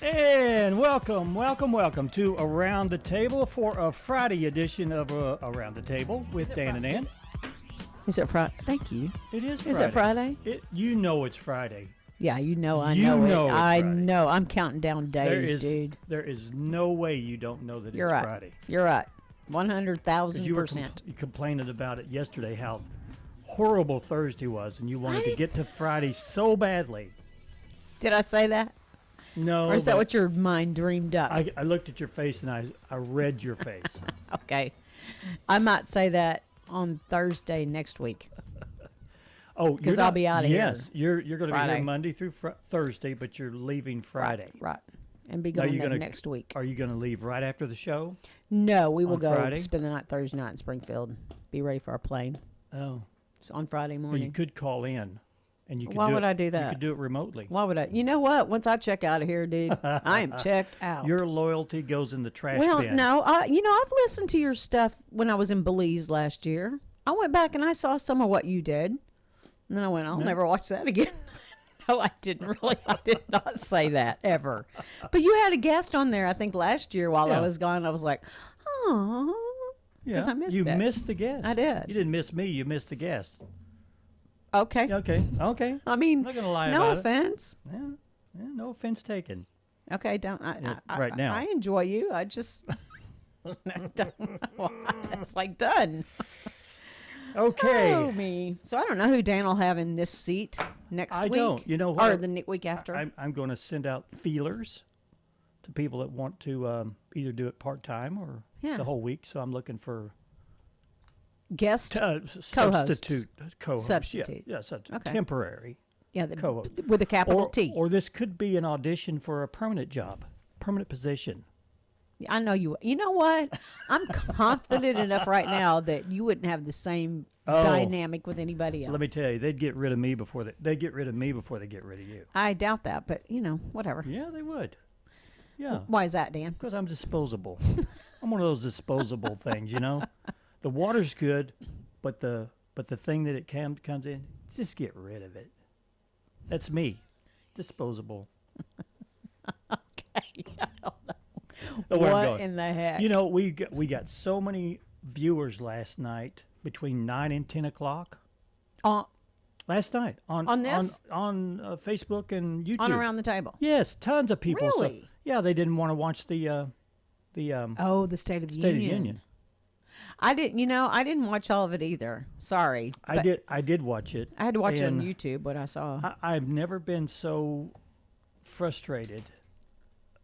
And welcome to Around the Table for a Friday edition of Around the Table with Dan and Ann. Is it Friday? Thank you. It is Friday. Is it Friday? You know it's Friday. Yeah, I know it. I know. I'm counting down days, dude. There is no way you don't know that it's Friday. You're right. 100,000%. You complaining about it yesterday, how horrible Thursday was, and you wanted to get to Friday so badly. Did I say that? No. Or is that what your mind dreamed up? I looked at your face, and I read your face. Okay. I might say that on Thursday next week. Oh, because I'll be out of here. Yes, you're going to be here Monday through Thursday, but you're leaving Friday. Right. And be going there next week. Are you going to leave right after the show? No, we will go Friday? Spend the night Thursday night in Springfield. Be ready for our plane. Oh. So on Friday morning. Well, you could call in. And you could Why would I do that? You could do it remotely. Why would I? You know what? Once I check out of here, dude, I am checked out. Your loyalty goes in the trash bin. Well, no. I've listened to your stuff when I was in Belize last year. I went back and I saw some of what you did. And then I went, I'll never watch that again. No, I didn't really. I did not say that ever. But you had a guest on there, I think, last year while I was gone. I was like, oh. Because I missed it. You missed the guest. I did. You didn't miss me. You missed the guest. Okay. Okay. I mean, I'm not going to lie no about offense. it. Yeah, no offense taken. Okay, don't. Right now. I enjoy you. I just. It's like done. Okay. Oh, me. So I don't know who Dan will have in this seat next week. I don't. You know what? Or the week after. I'm going to send out feelers to people that want to either do it part-time or the whole week. So I'm looking for guest substitute co-host. Substitute. Yeah, substitute. Okay. Temporary. Yeah, co-host. With a capital T. Or this could be an audition for a permanent job, permanent position. I know you. You know what? I'm confident enough right now that you wouldn't have the same dynamic with anybody else. Let me tell you, they'd get rid of me before they get rid of you. I doubt that, but whatever. Yeah, they would. Yeah. Why is that, Dan? Because I'm disposable. I'm one of those disposable things, The water's good, but the thing that it comes in, just get rid of it. That's me, disposable. Okay. I don't know. What in the heck? We got so many viewers last night between 9 and 10 o'clock. Last night on this on Facebook and YouTube on Around the Table. Yes, tons of people. Really? So, yeah, they didn't want to watch the State of the Union. I didn't. I didn't watch all of it either. Sorry. I did watch it. I had to watch it on YouTube. What I saw. I've never been so frustrated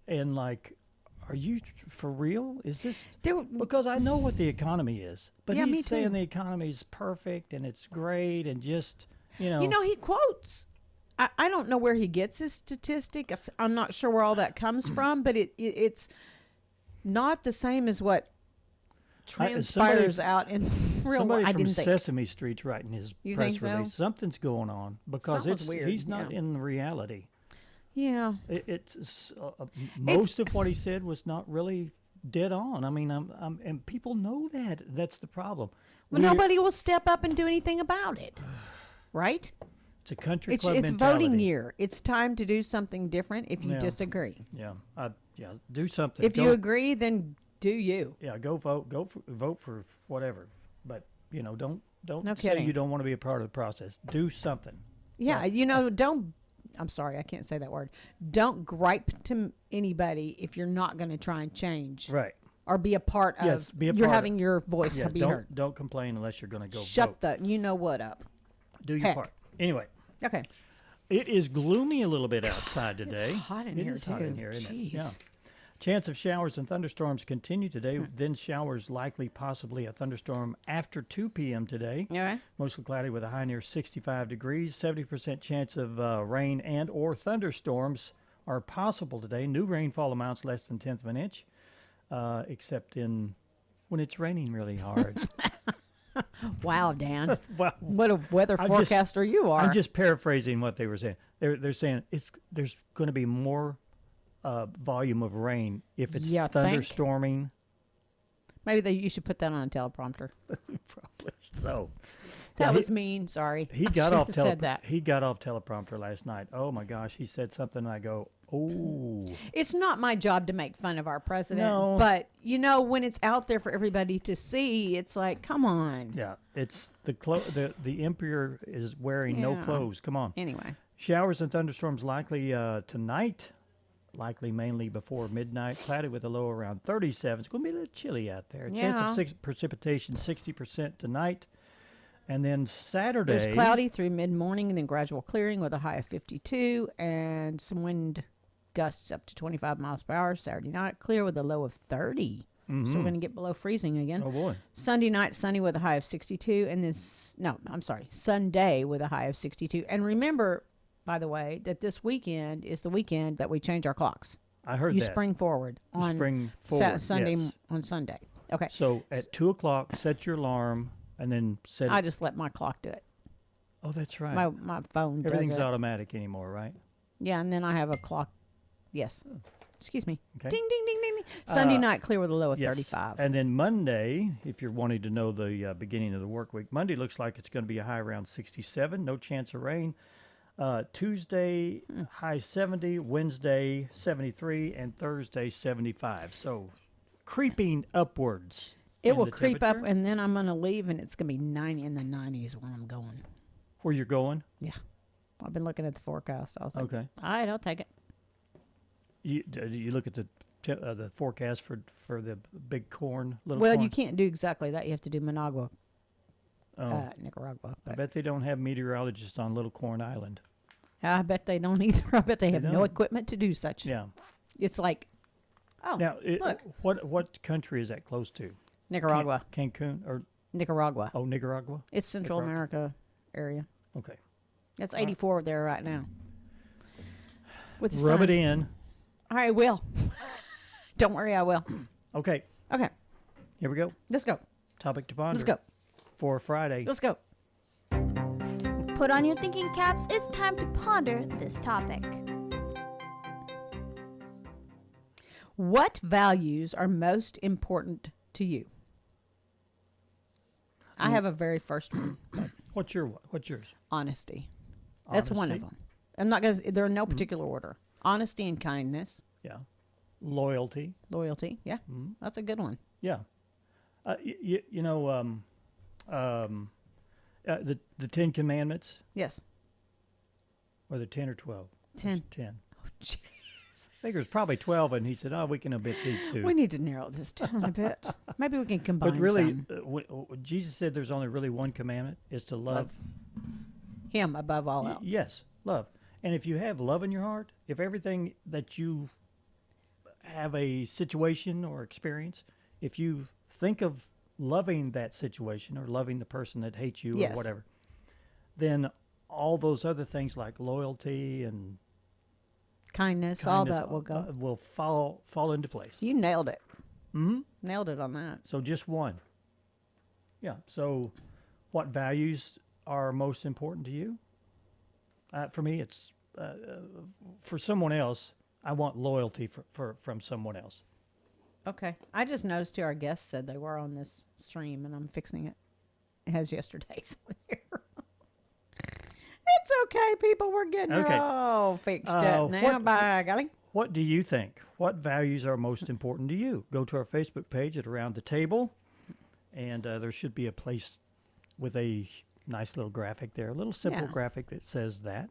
and like. Are you for real? Is this because I know what the economy is, but he's saying the economy is perfect and it's great and just he quotes. I don't know where he gets his statistic. I'm not sure where all that comes from, but it's not the same as what transpires out in real life. Somebody from Sesame Street's writing his press release. Something's going on because he's not in reality. Yeah, it's most of what he said was not really dead on. I mean, and people know that. That's the problem. Well, nobody will step up and do anything about it, right? It's a country club It's mentality. voting year. It's time to do something different. If you disagree, do something. If you agree, then do you? Yeah, go vote. Vote for whatever. But don't say kidding. You don't want to be a part of the process. Do something. Yeah, don't. I'm sorry, I can't say that word. Don't gripe to anybody if you're not going to try and change. Right. Or be a part of. Yes, be a part you're having your voice be heard. Don't complain unless you're going to go Shut vote. the you-know-what up. Do your part. Anyway. Okay. It is gloomy a little bit outside today. It's hot in here, too. It is hot in here, isn't Jeez. it? Yeah. Chance of showers and thunderstorms continue today. Then showers likely, possibly a thunderstorm after 2 p.m. today. All right. Mostly cloudy with a high near 65 degrees. 70% chance of rain and or thunderstorms are possible today. New rainfall amounts less than 1/10 of an inch, except when it's raining really hard. Wow, Dan. Well, what a weather forecaster you are. I'm just paraphrasing what they were saying. They're saying there's going to be more volume of rain if it's thunderstorming. Maybe you should put that on a teleprompter. Probably so. That was mean. Sorry. He got off He got off teleprompter last night. Oh my gosh, he said something and I go, "Oh." It's not my job to make fun of our president, No. but when it's out there for everybody to see, it's like, come on. Yeah, it's the emperor is wearing no clothes. Come on. Anyway. Showers and thunderstorms likely tonight. Likely mainly before midnight. Cloudy with a low around 37. It's going to be a little chilly out there. Chance of precipitation 60% tonight. And then Saturday. There's cloudy through mid-morning and then gradual clearing with a high of 52 and some wind gusts up to 25 miles per hour. Saturday night, clear with a low of 30. Mm-hmm. So we're going to get below freezing again. Oh, boy. Sunday night, sunny with a high of 62. And then, Sunday with a high of 62. And remember, by the way, that this weekend is the weekend that we change our clocks. I heard that. You spring forward on Sunday. Yes. On Sunday. Okay. So at 2 o'clock, set your alarm and then set I just let my clock do it. Oh, that's right. My phone does it. Everything's automatic anymore, right? Yeah, and then I have a clock. Yes. Excuse me. Okay. Ding, ding, ding, ding, ding. Sunday night, clear with a low of 35. And then Monday, if you're wanting to know the beginning of the work week, Monday looks like it's going to be a high around 67. No chance of rain. Tuesday, high 70. Wednesday, 73. And Thursday, 75. So creeping upwards. It will creep up, and then I'm going to leave, and it's going to be 90 in the 90s where I'm going. Where you're going? Yeah. I've been looking at the forecast. I was like, okay. All right, I'll take it. You look at the forecast for the big corn, little Well, corn? you can't do exactly that. You have to do Nicaragua. I bet they don't have meteorologists on Little Corn Island. I bet they don't either. I bet they have no equipment to do such. Yeah. It's like, now, look. What country is that close to? Nicaragua. Cancun or Nicaragua. Oh, Nicaragua. It's Central America area. Okay. That's 84 there right now. With the Rub sun. it in. I will. Don't worry, I will. Okay. Okay. Here we go. Let's go. Topic to ponder. Let's go. For Friday. Let's go. Put on your thinking caps. It's time to ponder this topic. What values are most important to you? I have a very first one. What's yours? Honesty. That's one of them. I'm not going to, they're in no particular order. Honesty and kindness. Yeah. Loyalty. Yeah. That's a good one. Yeah. The 10 Commandments. Yes. Or the 10 or 12? 10. 10. Oh, jeez. I think there's probably 12, and he said, we can omit these two. We need to narrow this down a bit. Maybe we can combine But really, some. Jesus said there's only really one commandment, is to love Him above all else. Yes, love. And if you have love in your heart, if everything that you have a situation or experience, if you think of loving that situation or loving the person that hates you or whatever, then all those other things like loyalty and kindness, all that will go. Will fall into place. You nailed it. Mm-hmm. Nailed it on that. So just one. Yeah. So what values are most important to you? For me, it's for someone else, I want loyalty from someone else. Okay. I just noticed our guests said they were on this stream, and I'm fixing it. It has yesterday's on here. It's okay, people. We're getting it all fixed up now. Bye, golly. What do you think? What values are most important to you? Go to our Facebook page at Around the Table, and there should be a place with a nice little graphic there, a little simple graphic that says that.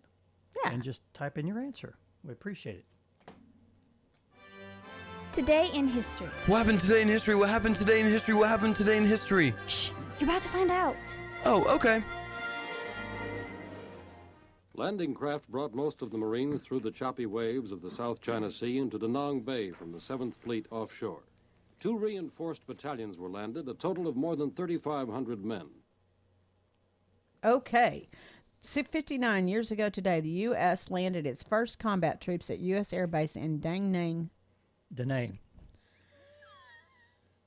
Yeah. And just type in your answer. We appreciate it. Today in history. What happened today in history? What happened today in history? What happened today in history? Shh, you're about to find out. Oh, okay. Landing craft brought most of the Marines through the choppy waves of the South China Sea into Da Nang Bay from the 7th Fleet offshore. 2 reinforced battalions were landed, a total of more than 3,500 men. Okay. 59 years ago today, the U.S. landed its first combat troops at U.S. Air Base in Da Nang.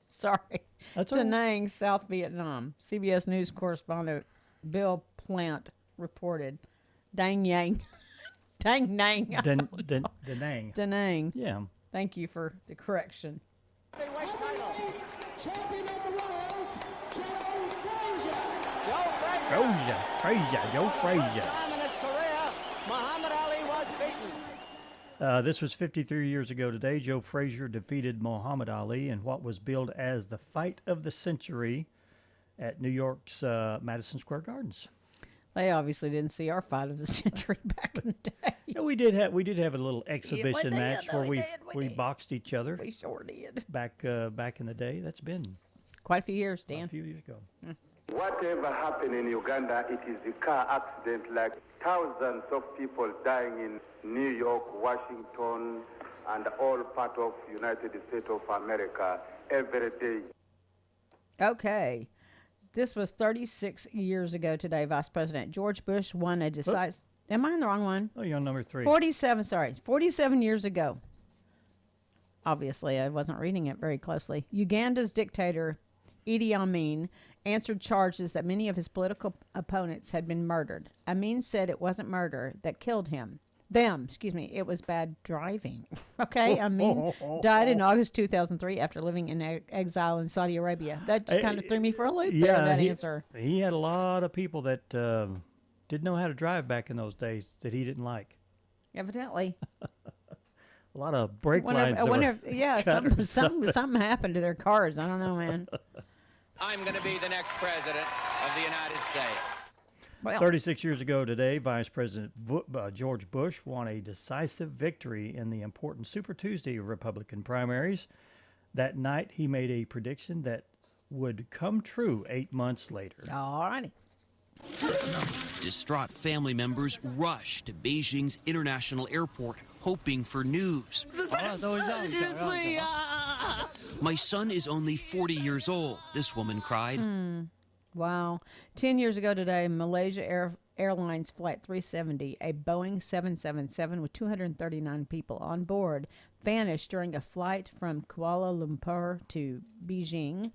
Sorry. That's Da Nang, South Vietnam. CBS News correspondent Bill Plant reported. Dang Yang. Dang Nang. Da Nang. Da Nang. Yeah. Thank you for the correction. Champion of the world, Joe Frazier. Joe Frazier. This was 53 years ago today. Joe Frazier defeated Muhammad Ali in what was billed as the fight of the century at New York's Madison Square Gardens. They obviously didn't see our fight of the century back in the day. Yeah, we did have a little exhibition match where we boxed each other. We sure did. Back in the day. That's been quite a few years, Dan. A few years ago. Whatever happened in Uganda, it is a car accident, like thousands of people dying in New York, Washington, and all part of United States of America every day. Okay. This was 36 years ago today. Vice President George Bush won a decisive... Am I on the wrong one? Oh, you're on number 3. 47 years ago. Obviously, I wasn't reading it very closely. Uganda's dictator, Idi Amin, answered charges that many of his political opponents had been murdered. Amin said it wasn't murder that killed him. It was bad driving. Okay, Amin died in August 2003 after living in exile in Saudi Arabia. That just kind of threw me for a loop there, that answer. He had a lot of people that didn't know how to drive back in those days that he didn't like. Evidently. A lot of brake lines. Something happened to their cars. I don't know, man. I'm going to be the next president of the United States. Well, 36 years ago today, Vice President George Bush won a decisive victory in the important Super Tuesday Republican primaries. That night, he made a prediction that would come true 8 months later. All righty. Distraught family members rush to Beijing's international airport, hoping for news. My son is only 40 years old, this woman cried. Wow. 10 years ago today, Malaysia Airlines Flight 370, a Boeing 777 with 239 people on board, vanished during a flight from Kuala Lumpur to Beijing,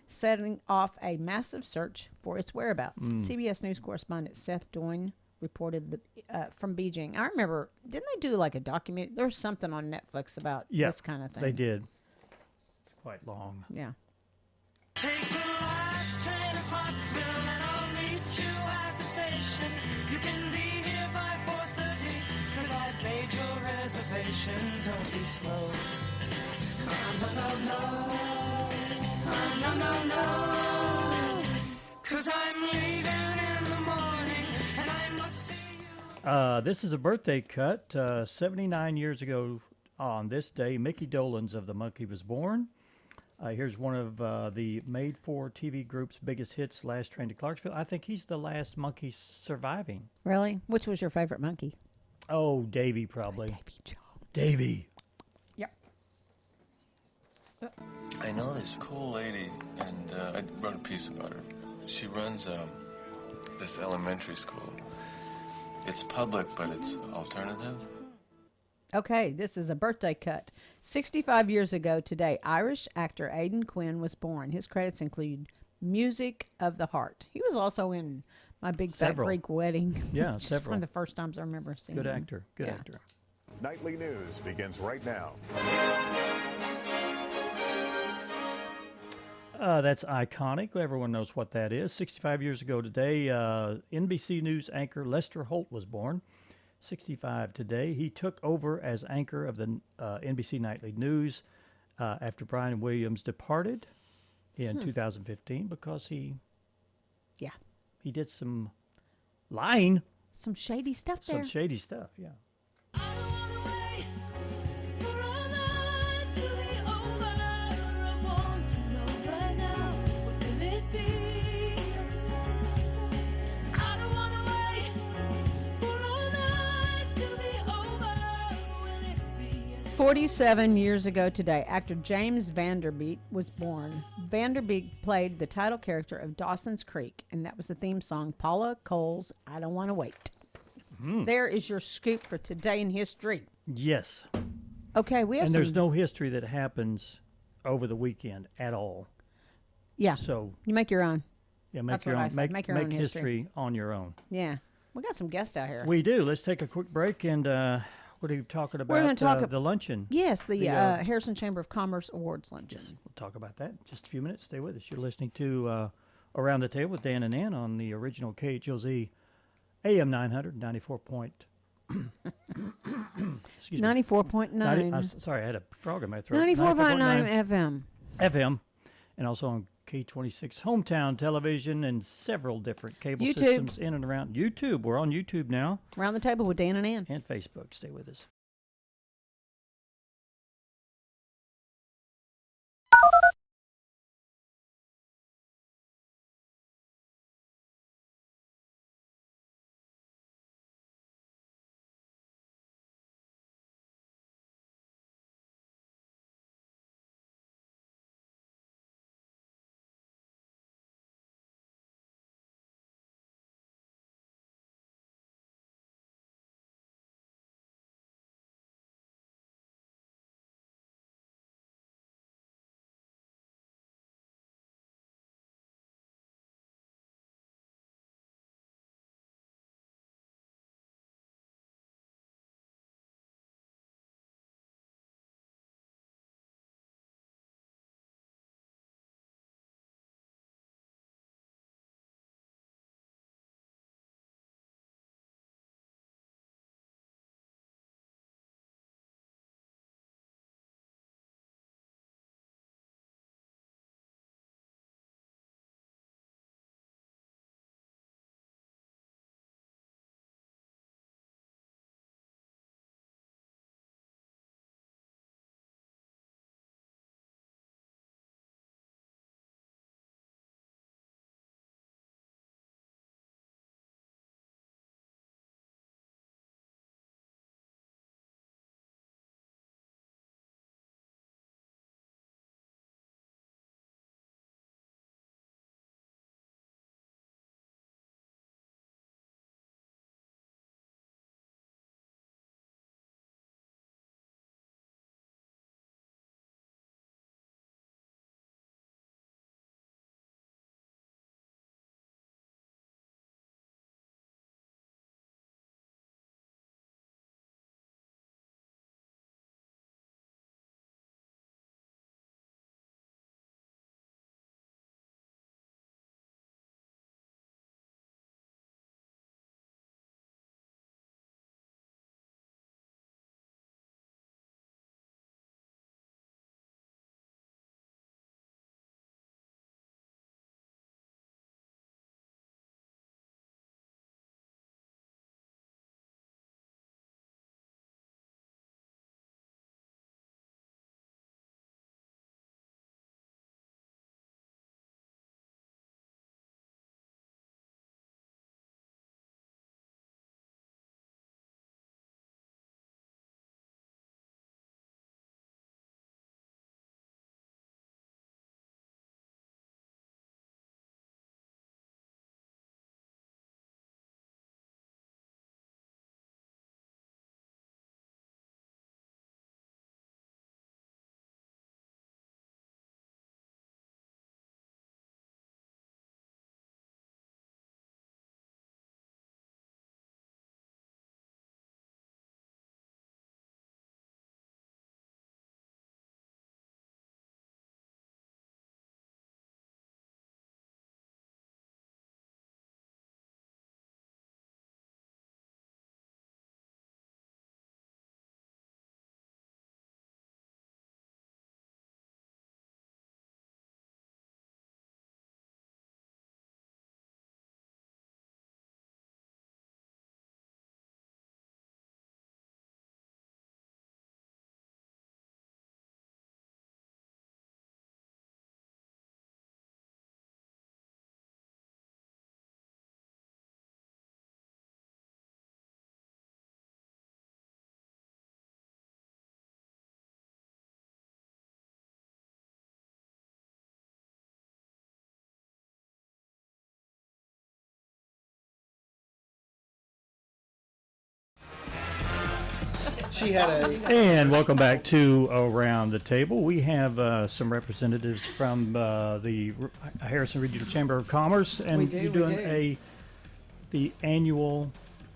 setting off a massive search for its whereabouts. CBS News correspondent Seth Doyne reported from Beijing. I remember, didn't they do like a document? There's something on Netflix about this kind of thing. They did. Quite long. Yeah. Take the last train to Clarksville and I'll meet you at the station. You can be here by 4:30 because I've made your reservation. Don't be slow. No. Because I'm leaving in the morning and I must see you. This is a birthday cut. 79 years ago on this day, Mickey Dolenz of the Monkey was born. Here's one of the made-for-TV group's biggest hits, Last Train to Clarksville. I think he's the last monkey surviving. Really? Which was your favorite monkey? Oh, Davy, probably. Davy Jones. Davy. Yep. I know this cool lady, and I wrote a piece about her. She runs this elementary school. It's public, but it's alternative. Okay, this is a birthday cut. 65 years ago today, Irish actor Aidan Quinn was born. His credits include Music of the Heart. He was also in My Big Fat Greek Wedding. Yeah, which several. is one of the first times I remember seeing him. Good actor. Good actor. Nightly news begins right now. That's iconic. Everyone knows what that is. 65 years ago today, NBC News anchor Lester Holt was born. 65 today. He took over as anchor of the NBC Nightly News after Brian Williams departed in 2015 because he did some lying. Some shady stuff there. Some shady stuff, yeah. I don't wanna wait for our lives to be over. I want to know right now, what will it be? I don't wanna wait for our lives to be over. Will it be a 47 years ago today, actor James Vanderbeek was born. Vanderbeek played the title character of Dawson's Creek, and that was the theme song, Paula Cole's I Don't Want to Wait. There is your scoop for today in history. Yes. Okay, we have And there's no history that happens over the weekend at all. Yeah. So you make your own. yeah, make That's your what I own. said. Make your own history on your own. Yeah. We got some guests out here. We do. Let's take a quick break and what are you talking about? We're going to talk the luncheon. Yes, the Harrison Chamber of Commerce Awards luncheon. Yes, we'll talk about that in just a few minutes. Stay with us. You're listening to Around the Table with Dan and Ann on the original KHOZ AM 900, 94 point. Excuse me. 94.9. I'm sorry, I had a frog in my throat. 94.9 FM. FM. And also on K26 Hometown Television and several different cable YouTube. systems in and around. YouTube. We're on YouTube now. Around the Table with Dan and Ann. And Facebook. Stay with us. And welcome back to Around the Table. We have some representatives from the Harrison Regional Chamber of Commerce, and you're doing the annual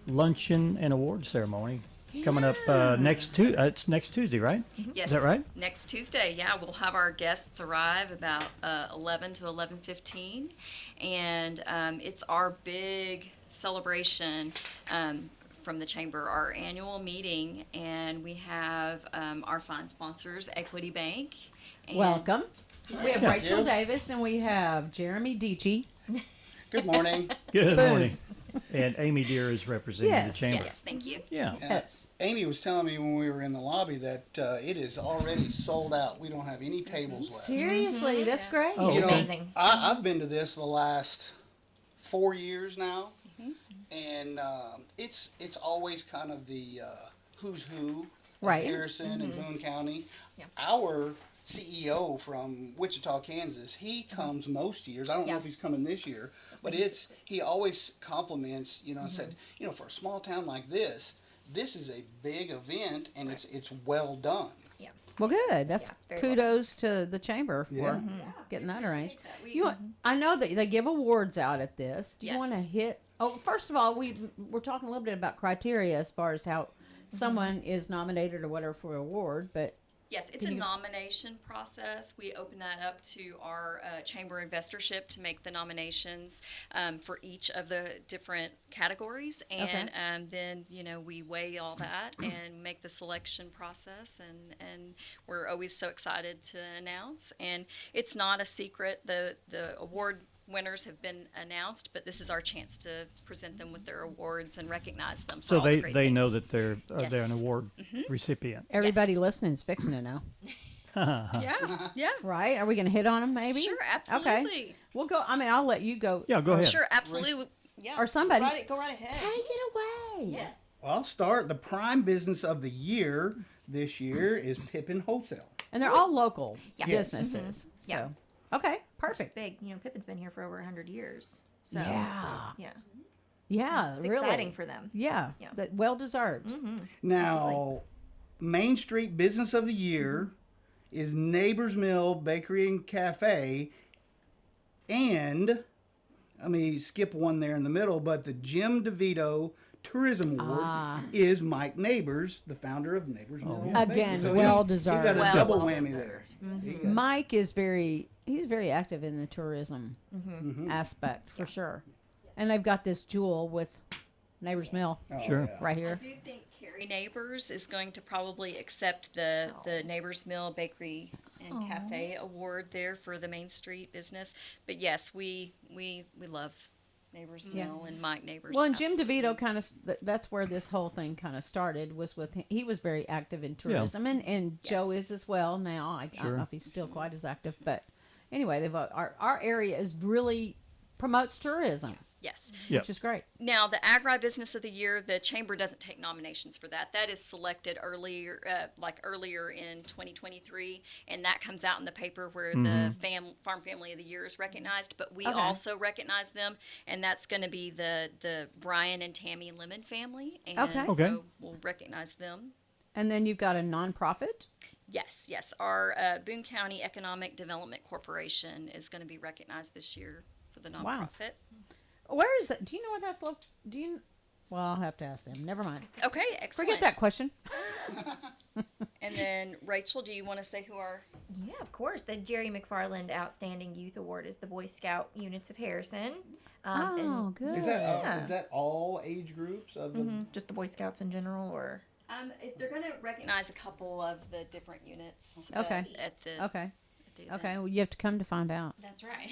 luncheon and award ceremony coming up it's next Tuesday, right? Yes. Is that right? Next Tuesday, yeah. We'll have our guests arrive about 11 to 11:15. And it's our big celebration from the Chamber, our annual meeting. And we have our fine sponsors, Equity Bank. And Welcome. We have Rachel Davis and we have Jeremy Deachy. Good morning. Good morning. And Amy Deere is representing the Chamber. Yes, thank you. Yeah. Yes. Amy was telling me when we were in the lobby that it is already sold out. We don't have any tables left. Seriously, that's great. Oh, You know, amazing. I've been to this the last 4 years now, and it's always kind of the who's who of Right. Harrison and Boone County. Yeah. Our CEO from Wichita, Kansas, he comes most years. I don't know if he's coming this year, but he always compliments, and said, for a small town like this is a big event and it's well done. Yeah. Well, good. That's very kudos to the chamber for getting that arranged. I know that they give awards out at this. Do you Yes. want to hit? Oh, first of all, we're talking a little bit about criteria as far as how someone is nominated or whatever for an award, but. Yes, it's a nomination process. We open that up to our chamber investorship to make the nominations for each of the different categories, and then we weigh all that and make the selection process, and we're always so excited to announce. And it's not a secret. The award winners have been announced, but this is our chance to present them with their awards and recognize them for So all the great they things. know that they're an award Mm-hmm. recipient. Everybody listening is fixing to know. Yeah. Right? Are we going to hit on them maybe? Sure, absolutely. Okay. We'll go. I mean, I'll let you go. Yeah, go ahead. Sure, absolutely. Yeah. Or somebody. Go right ahead. Take it away. Yes. Well, I'll start. The prime business of the year this year is Pippin Wholesale. And they're all local Yeah. businesses. So, okay, perfect. It's big. Pippin's been here for over 100 years. So, Yeah. Yeah. It's really exciting for them. Yeah, Yeah. that well deserved. Now, Main Street Business of the Year is Neighbors Mill Bakery and Cafe, and let me skip one there in the middle, but the Jim DeVito Tourism Award is Mike Neighbors, the founder of Neighbors Mill. Again, So well he deserved. got a double whammy there. Mike is he's very active in the tourism aspect for sure. And they've got this jewel with Neighbors Mill Sure. right here. I do think Carrie Neighbors is going to probably accept the Neighbors Mill Bakery and Cafe Award there for the Main Street business. But yes, we love Neighbors Mill and Mike Neighbors. Well, and Jim absolutely. DeVito kind of, that's where this whole thing kind of started, was with him. He was very active in tourism, and Joe is as well now. I don't know if he's still quite as active, but anyway, they've our area is really promotes tourism. Yes. Which is great. Now, the Agribusiness of the Year, the Chamber doesn't take nominations for that. That is selected earlier in 2023, and that comes out in the paper where the Farm Family of the Year is recognized. But we also recognize them, and that's going to be the Brian and Tammy Lemon family, and so we'll recognize them. And then you've got a nonprofit. Yes. Our Boone County Economic Development Corporation is going to be recognized this year for the nonprofit. Where is it? Do you know where that's located? Do you? Well, I'll have to ask them. Never mind. Okay, excellent. Forget that question. And then, Rachel, do you want to say who our... Yeah, of course. The Jerry McFarland Outstanding Youth Award is the Boy Scout Units of Harrison. Good. Is that all age groups of the? Just the Boy Scouts in general, or? They're going to recognize a couple of the different units. Okay. Okay. Well, you have to come to find out. That's right.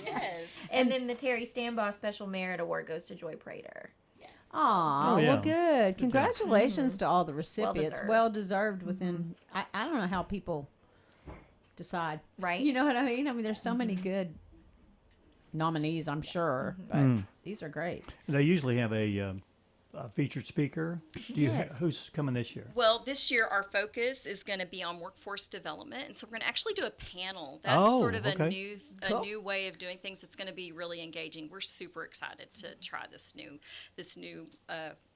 Yes. And then the Terry Stambaugh Special Merit Award goes to Joy Prater. Yes. Aw, well, good. Congratulations to all the recipients. Well deserved within, I don't know how people decide. Right. You know what I mean? I mean, there's so many good nominees, I'm sure, but these are great. They usually have a featured speaker. Who's coming this year? Well, this year our focus is going to be on workforce development, and so we're going to actually do a panel. That's sort of a new way of doing things. It's going to be really engaging. We're super excited to try this new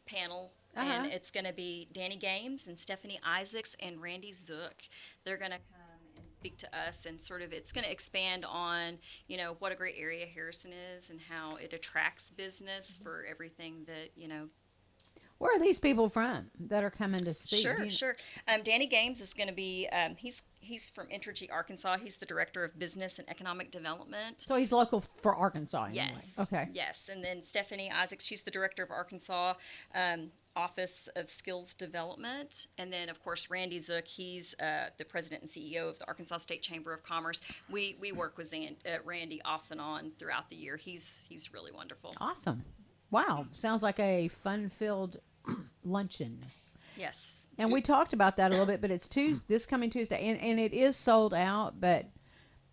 panel. And it's going to be Danny Games and Stephanie Isaacs and Randy Zook. They're going to come and speak to us, and sort of it's going to expand on, what a great area Harrison is and how it attracts business for everything that, Where are these people from that are coming to speak? Sure. Danny Games is going to be, he's from Entergy, Arkansas. He's the Director of Business and Economic Development. So he's local for Arkansas anyway. Yes. Okay. Yes. And then Stephanie Isaacs, she's the Director of Arkansas Office of Skills Development. And then, of course, Randy Zook, he's the President and CEO of the Arkansas State Chamber of Commerce. We work with Randy off and on throughout the year. He's really wonderful. Awesome. Wow. Sounds like a fun-filled luncheon. Yes. And we talked about that a little bit, but it's this coming Tuesday, and it is sold out, but,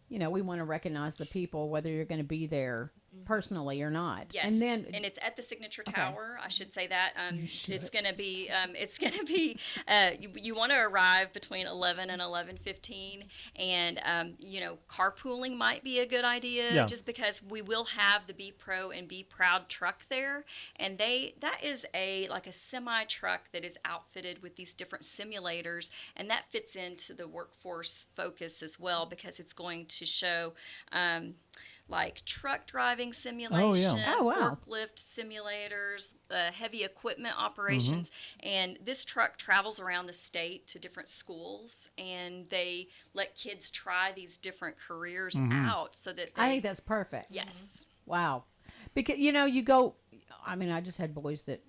we want to recognize the people, whether you're going to be there personally or not. Yes, and it's at the Signature Tower. I should say that. It's going to be. You want to arrive between 11 and 11:15, and carpooling might be a good idea, just because we will have the Be Pro and Be Proud truck there, and that is a semi truck that is outfitted with these different simulators, and that fits into the workforce focus as well, because it's going to show. Like truck driving simulation, forklift simulators, heavy equipment operations. And this truck travels around the state to different schools, and they let kids try these different careers out so that I think that's perfect. Yes. Wow. Because, you go, I just had boys that,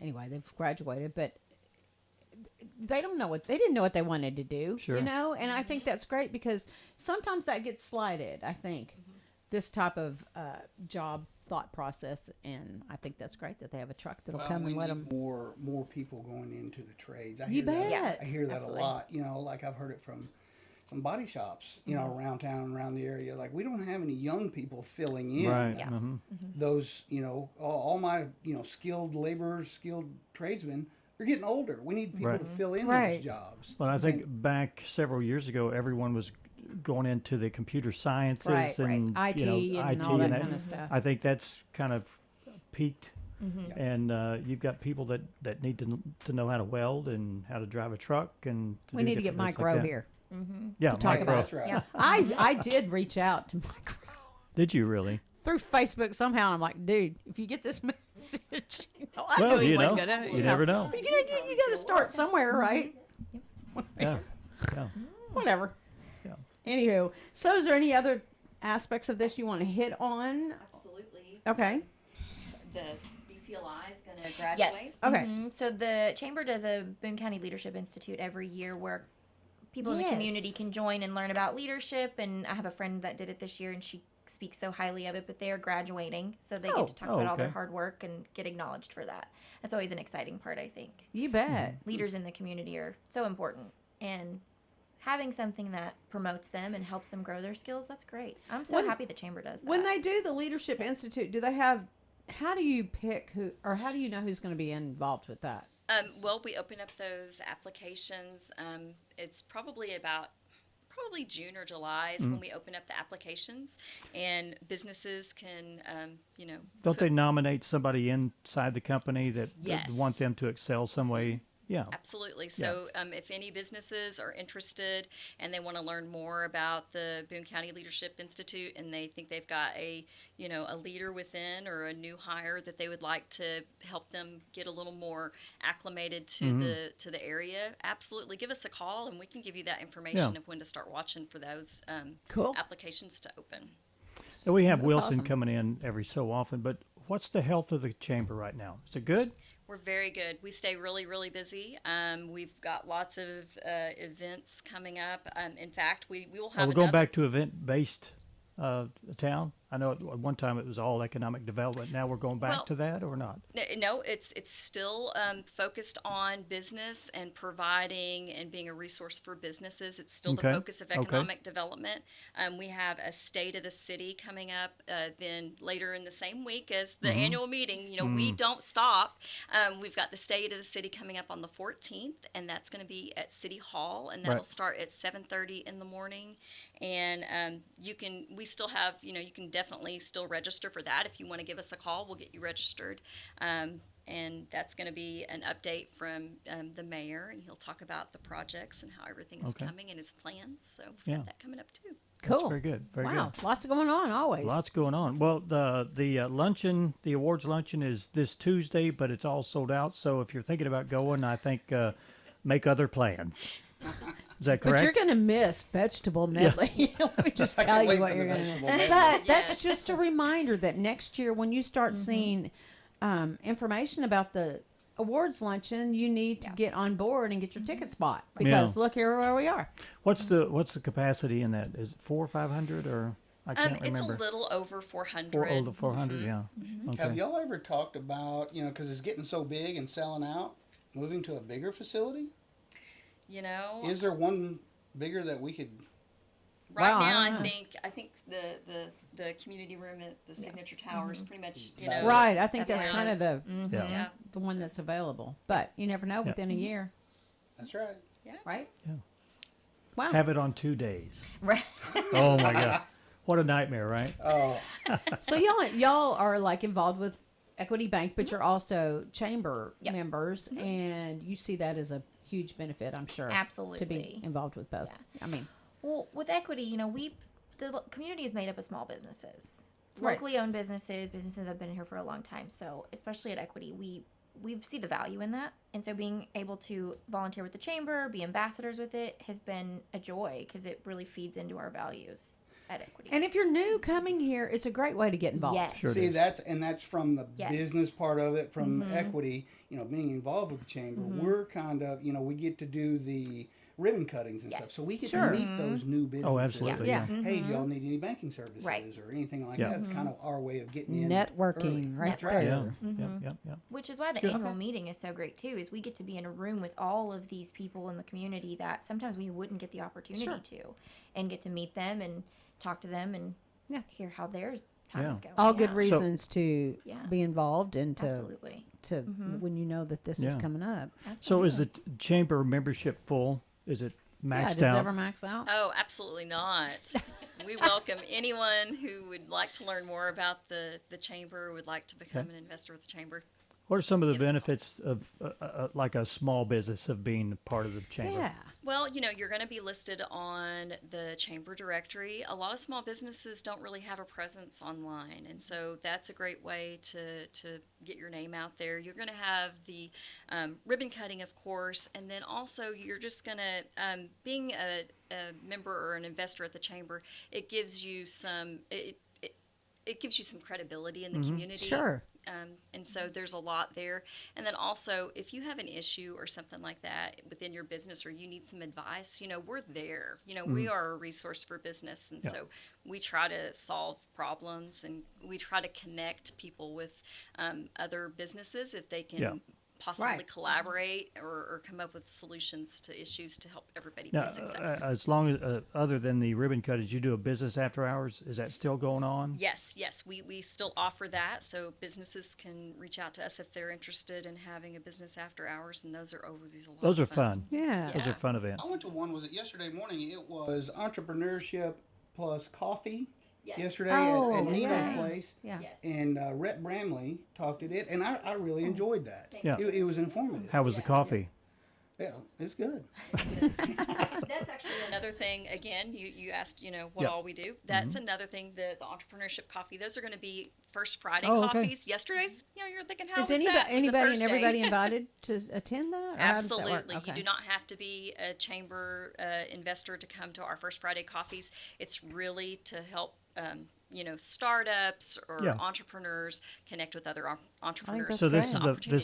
anyway, they've graduated, but they didn't know what they wanted to do, and I think that's great, because sometimes that gets slighted, I think. This type of job thought process, and I think that's great that they have a truck that'll come and let them. More people going into the trades. I hear that a lot. Like I've heard it from some body shops, around town, around the area. Like, we don't have any young people filling in. Right. Yeah. Those, all my, skilled laborers, skilled tradesmen. They're getting older. We need people to fill in those jobs. Well, I think back several years ago, everyone was going into the computer sciences and IT and all that kind of stuff. I think that's kind of peaked, and you've got people that need to know how to weld and how to drive a truck, and we need to get Mike Rowe here. Yeah, to talk Mike about Rowe. it. Yeah. I did reach out to Mike Rowe. Did you really? Through Facebook somehow. I'm like, dude, if you get this message, I well, knew he wasn't gonna. You never know. You got to start somewhere, right? Yeah. Whatever. Anywho, so is there any other aspects of this you want to hit on? Absolutely. Okay. The BCLI is going to graduate. Yes. Okay. So the Chamber does a Boone County Leadership Institute every year where people in the community can join and learn about leadership. And I have a friend that did it this year, and she speaks so highly of it, but they are graduating, so they get to talk about all their hard work and get acknowledged for that. That's always an exciting part, I think. You bet. Leaders in the community are so important, and having something that promotes them and helps them grow their skills, that's great. I'm so happy the Chamber does that. When they do the Leadership Institute, do they have, how do you pick who, or how do you know who's going to be involved with that? Well, we open up those applications. It's probably June or July is when we open up the applications, and businesses can, Don't they nominate somebody inside the company that Yes. want them to excel some way? Yeah. Absolutely. So if any businesses are interested and they want to learn more about the Boone County Leadership Institute, and they think they've got a leader within or a new hire that they would like to help them get a little more acclimated to the area, absolutely give us a call, and we can give you that information of when to start watching for those applications to open. So we have Wilson coming in every so often, but what's the health of the chamber right now? Is it good? We're very good. We stay really, really busy. We've got lots of events coming up. In fact, we will have. We're going back to event-based town. I know at one time it was all economic development. Now we're going back to that, or not? No, it's still focused on business and providing and being a resource for businesses. It's still the focus of economic development. We have a State of the City coming up then later in the same week as the annual meeting. We don't stop. We've got the State of the City coming up on the 14th, and that's going to be at City Hall, and that'll start at 7:30 in the morning. And we still have, you can definitely still register for that. If you want to give us a call, we'll get you registered. And that's going to be an update from the mayor, and he'll talk about the projects and how everything is coming and his plans. So we've got that coming up too. Cool. That's very good. Very wow. good. Lots going on always. Lots going on. Well, the luncheon, the awards luncheon is this Tuesday, but it's all sold out. So if you're thinking about going, I think make other plans. Is that correct? But you're going to miss vegetable medley. Yeah. Let me just tell you what you're going to miss. But that's just a reminder that next year when you start seeing information about the awards luncheon, you need to get on board and get your ticket spot because look here where we are. What's the capacity in that? Is it 400 or 500 or I can't remember. It's a little over 400. Over 400, yeah. Okay. Have y'all ever talked about, because it's getting so big and selling out, moving to a bigger facility? Is there one bigger that we could? Right now, I think the community room at the Signature Tower is pretty much Right, I think that's kind of the one that's available. But you never know within a year. That's right. Yeah. Right. Yeah. Wow. Have it on 2 days. Right. Oh my God, what a nightmare, right? Oh. So y'all are like involved with Equity Bank, but you're also chamber members, and you see that as a huge benefit, I'm sure. Absolutely. To be involved with both. Yeah. I mean. Well, with Equity, the community is made up of small businesses, Right. locally owned businesses that have been here for a long time. So, especially at Equity, we see the value in that, and so being able to volunteer with the chamber, be ambassadors with it, has been a joy because it really feeds into our values at Equity. And if you're new coming here, it's a great way to get involved. Yes. Sure See, that's from the Yes. business part of it, from Equity, being involved with the chamber. We're kind of, we get to do the ribbon cuttings and stuff, so we get to meet those new businesses. Oh, absolutely. Yeah. Hey, do y'all need any banking services or anything like that? It's kind of our way of getting in networking early. right Right. there. Yeah. Which is why the annual meeting is so great too, is we get to be in a room with all of these people in the community that sometimes we wouldn't get the opportunity to, and get to meet them and talk to them and hear how theirs time is going. All good reasons to Yeah. be involved and to Absolutely. when you know that this is coming up. So is the chamber membership full? Is it maxed does out? it ever max out? Oh, absolutely not. We welcome anyone who would like to learn more about the chamber, would like to become an investor with the chamber. What are some of the benefits of like a small business of being part of the chamber? Yeah. Well, you're going to be listed on the chamber directory. A lot of small businesses don't really have a presence online, and so that's a great way to get your name out there. You're going to have the ribbon cutting, of course, and then also you're just going to, being a member or an investor at the chamber, it gives you some it gives you some credibility in the community. Sure. And so there's a lot there. And then also, if you have an issue or something like that within your business, or you need some advice, we're there. We are a resource for business. And so we try to solve problems, and we try to connect people with other businesses if they can possibly collaborate or come up with solutions to issues to help everybody Now, be successful. as long as, other than the ribbon cuttings, you do a business after hours. Is that still going on? Yes, we still offer that, so businesses can reach out to us if they're interested in having a business after hours, and those are always a lot Those are of fun. Yeah. Those are fun events. I went to one, was it yesterday morning? It was entrepreneurship plus coffee. Yesterday at Nina's place. Yeah. And Rhett Bramley talked at it, and I really enjoyed that. Yeah. It was informative. How was the coffee? Yeah, it's good. That's actually another thing. Again, you asked, what all we do. That's another thing. The entrepreneurship coffee. Those are going to be First Friday coffees. Yesterday's, you're thinking, how Is was that? anybody and everybody invited to attend that? Or how does that work? Absolutely. Okay. You do not have to be a chamber investor to come to our First Friday coffees. It's really to help startups or entrepreneurs connect with other entrepreneurs. So this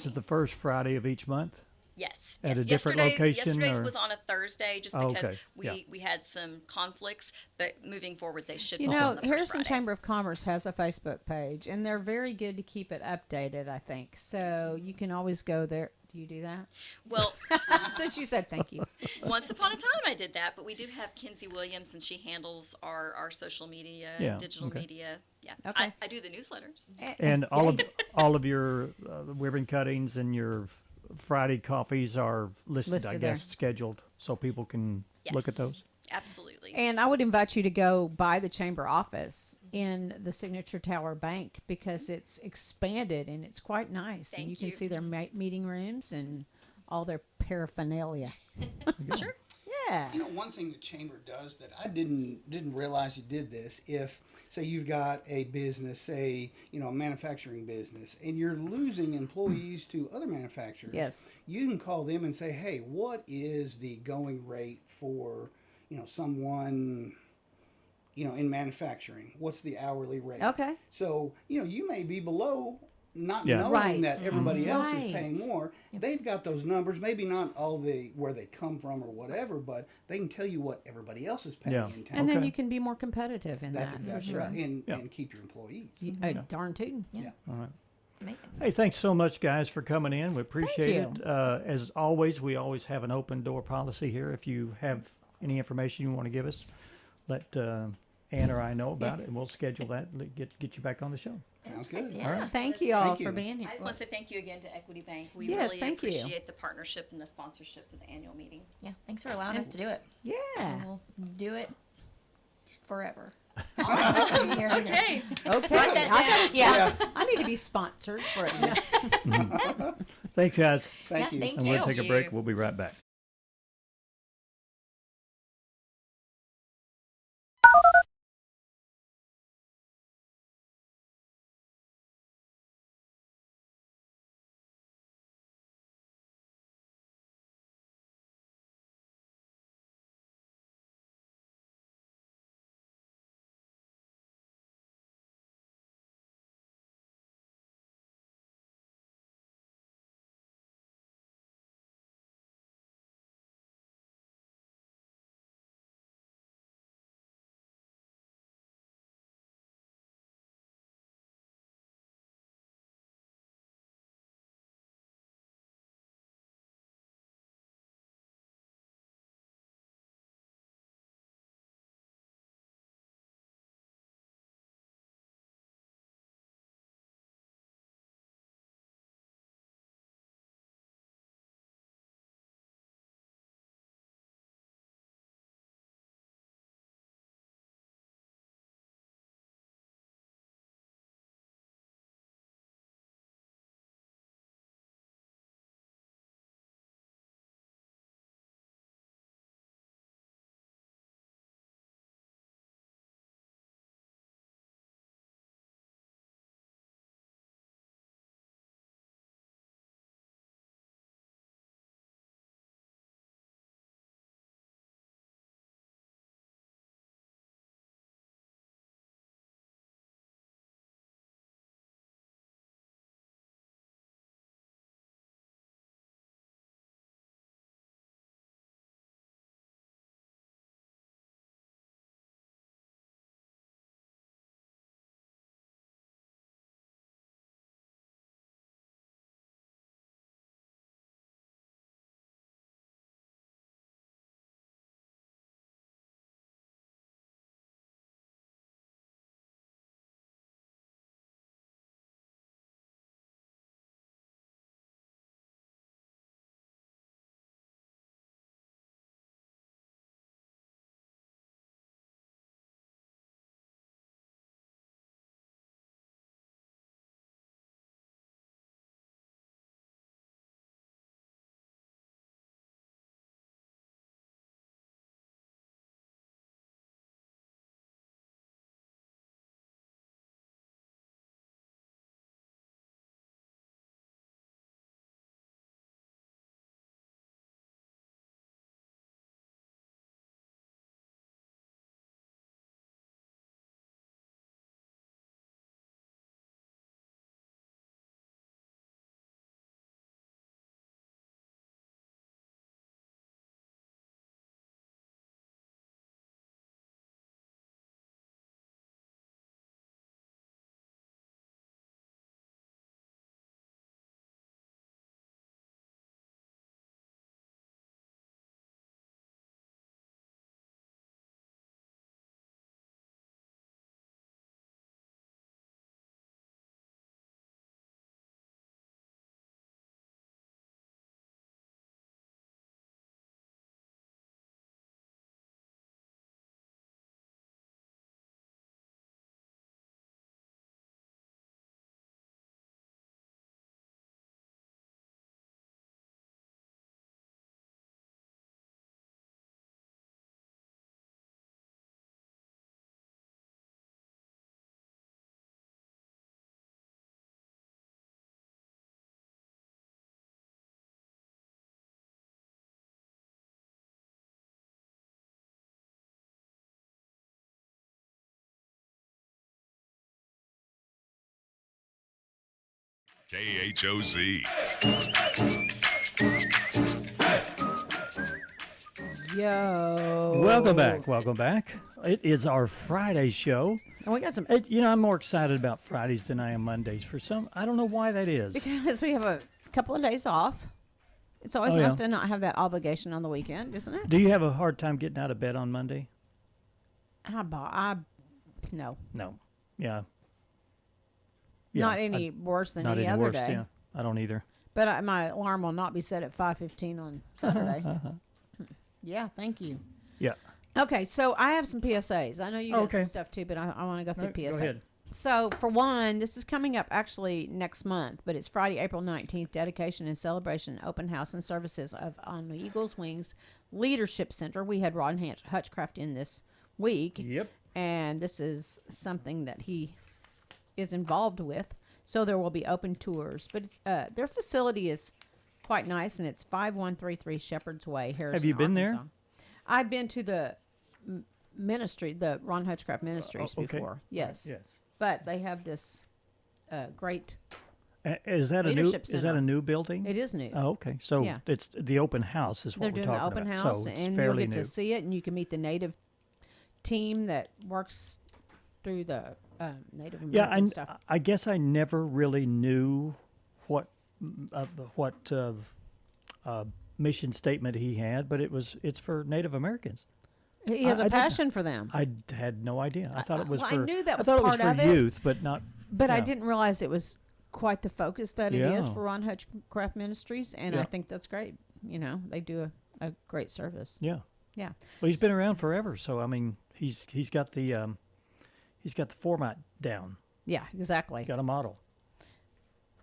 is the first Friday of each month? Yes. At a different location? Yesterday's or? was on a Thursday just because we had some conflicts, but moving forward they should fall on the first Harrison Friday. Chamber of Commerce has a Facebook page, and they're very good to keep it updated, I think. So you can always go there. Do you do that? Well, since you said thank you. Once upon a time I did that, but we do have Kinsey Williams, and she handles our social media, digital media. Yeah, okay. I do the newsletters. And all of your ribbon cuttings and your Friday coffees are listed I guess, scheduled, so people can look at those. Absolutely. And I would invite you to go by the chamber office in the Signature Tower Bank, because it's expanded and it's quite nice. And you can see their meeting rooms and all their paraphernalia. Sure. Yeah. You know, one thing the chamber does that I didn't realize it did this. If say you've got a business, say a manufacturing business, and you're losing employees to other manufacturers, yes, you can call them and say, hey, what is the going rate for someone in manufacturing? What's the hourly rate? Okay. So you may be below. Not Yeah. knowing Right. that everybody else Right. is paying more, they've got those numbers. Maybe not all where they come from or whatever, but they can tell you what everybody else is paying Yeah. in town. And then you can be more competitive in That's that exactly for sure. right, and Yeah. and keep your employees. Darn tootin'. Yeah. All right. It's amazing. Hey, thanks so much, guys, for coming in. We appreciate Thank it. As always, we always have an open door policy here. If you have any information you want to give us, let Ann or I know about it, and we'll schedule that and get you back on the show. Sounds good. Yeah. All right. Thank you all Thank you. for being here. I just want to say thank you again to Equity Bank. We Yes, really thank you. appreciate the partnership and the sponsorship of the annual meeting. Yeah. Thanks for allowing us to do it. Yeah. We'll do it forever. Awesome. Here, here. Okay. Okay. I Yeah. I need to be sponsored for it. Thanks, guys. Thank you. Thank And you. we'll take a break. We'll be right back. KHOZ. Yo. Welcome back. Welcome back. It is our Friday show. And we got some. I'm more excited about Fridays than I am Mondays. For some, I don't know why that is. Because we have a couple of days off. It's always nice to not have that obligation on the weekend, isn't it? Do you have a hard time getting out of bed on Monday? No. No. Yeah. Not any worse than any other day. Yeah. I don't either. But my alarm will not be set at 5:15 on Saturday. Yeah, thank you. Yeah. Okay, so I have some PSAs. I know you got some stuff too, but I want to go through PSAs. Go ahead. So, for one, this is coming up actually next month, but it's Friday, April 19th, dedication and celebration, open house and services on the Eagles Wings Leadership Center. We had Ron Hutchcraft in this week. Yep. And this is something that he is involved with. So there will be open tours. But it's, their facility is quite nice, and it's 5133 Shepherd's Way, Harrison, Have you been Arkansas. there? I've been to the ministry, the Ron Hutchcraft Ministries before. Yes. Yes. But they have this great is that leadership is that a new building? It is new. Oh, okay. So yeah. It's the open house is what They're we're doing talking the open about. house, So it's and fairly you'll get new. to see it, and you can meet the native team that works through the Native American stuff. I guess I never really knew what mission statement he had, but it's for Native Americans. He has a passion for them. I had no idea. I thought it was for. I knew that was I thought part it was of for youth, but not. But I didn't realize it was quite the focus that it is for Ron Hutchcraft Ministries, and I think that's great. You know, they do a great service. Yeah. Yeah. Well, he's been around forever, so I mean, he's got the format down. Yeah, exactly. Got a model.